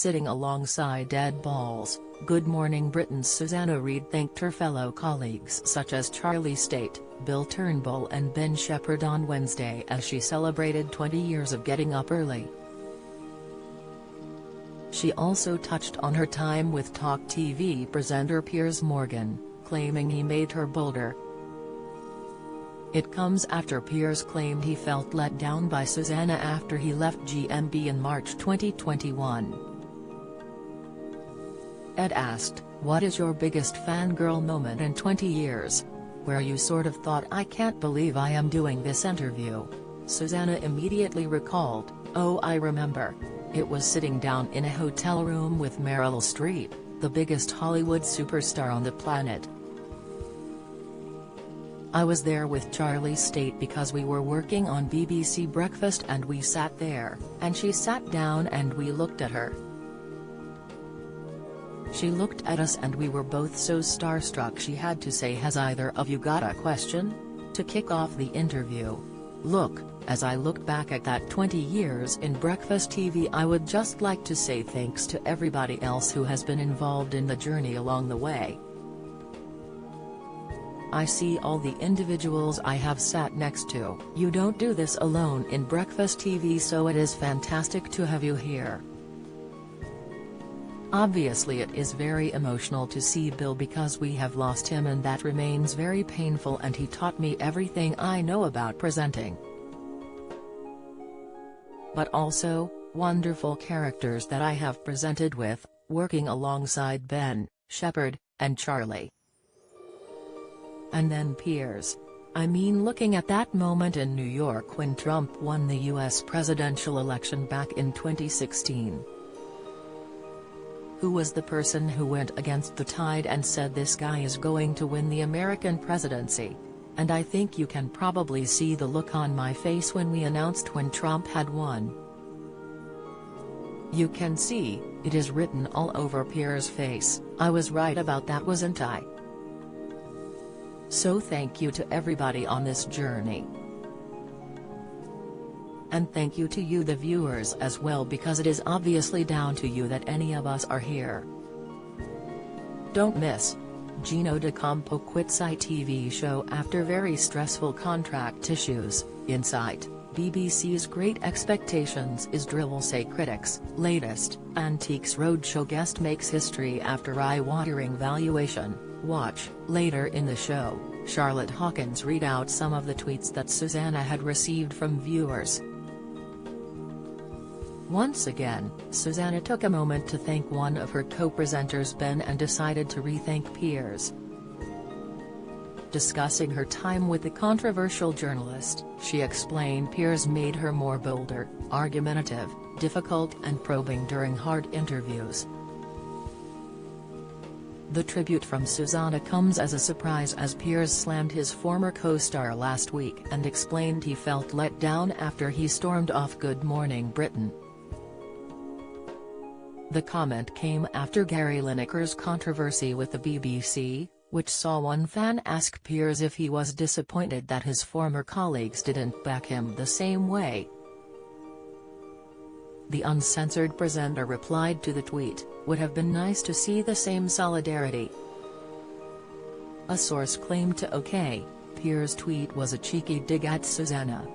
sitting alongside dead balls. Good Morning Britain's Susanna Reid thanked her fellow colleagues such as Charlie State, Bill Turnbull and Ben Shepherd on Wednesday as she celebrated 20 years of getting up early. She also touched on her time with Talk TV presenter Piers Morgan, claiming he made her bolder. It comes after Piers claimed he felt let down by Susanna after he left GMB in March 2021. Ed asked, "What is your biggest fangirl moment in 20 years? Where you sort of thought, I can't believe I am doing this interview?" Susanna immediately recalled, "Oh, I remember. It was sitting down in a hotel room with Meryl Streep, the biggest Hollywood superstar on the planet. I was there with Charlie State because we were working on BBC Breakfast and we sat there, and she sat down and we looked at her. She looked at us and we were both so starstruck." She had to say, "Has either of you got a question?" to kick off the interview. "Look, as I look back at that 20 years in breakfast TV, I would just like to say thanks to everybody else who has been involved in the journey along the way. I see all the individuals I have sat next to. You don't do this alone in breakfast TV, so it is fantastic to have you here. Obviously it is very emotional to see Bill because we have lost him and that remains very painful, and he taught me everything I know about presenting. But also, wonderful characters that I have presented with, working alongside Ben, Shepherd, and Charlie. And then Piers. I mean, looking at that moment in New York when Trump won the US presidential election back in 2016. Who was the person who went against the tide and said this guy is going to win the American presidency? And I think you can probably see the look on my face when we announced when Trump had won. You can see, it is written all over Piers' face. I was right about that, wasn't I? So thank you to everybody on this journey. And thank you to you the viewers as well, because it is obviously down to you that any of us are here. Don't miss. Gino D'Acampo quits ITV show after very stressful contract issues. Insight, BBC's Great Expectations is drivel, say critics. Latest, Antiques Roadshow guest makes history after eye-watering valuation. Watch. Later in the show, Charlotte Hawkins read out some of the tweets that Susanna had received from viewers. Once again, Susanna took a moment to thank one of her co-presenters, Ben, and decided to re-thank Piers. Discussing her time with the controversial journalist, she explained Piers made her more bolder, argumentative, difficult and probing during hard interviews. The tribute from Susanna comes as a surprise as Piers slammed his former co-star last week and explained he felt let down after he stormed off Good Morning Britain. The comment came after Gary Lineker's controversy with the BBC, which saw one fan ask Piers if he was disappointed that his former colleagues didn't back him the same way. The uncensored presenter replied to the tweet, "Would have been nice to see the same solidarity." A source claimed to OK, Piers' tweet was a cheeky dig at Susanna.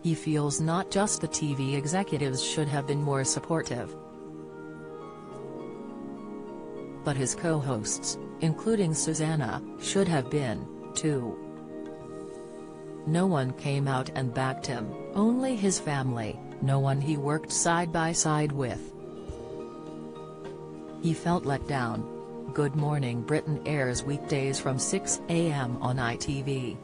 He feels not just the TV executives should have been more supportive, but his co-hosts, including Susanna, should have been, too. No one came out and backed him, only his family, no one he worked side by side with. He felt let down. Good Morning Britain airs weekdays from 6 a.m. on ITV.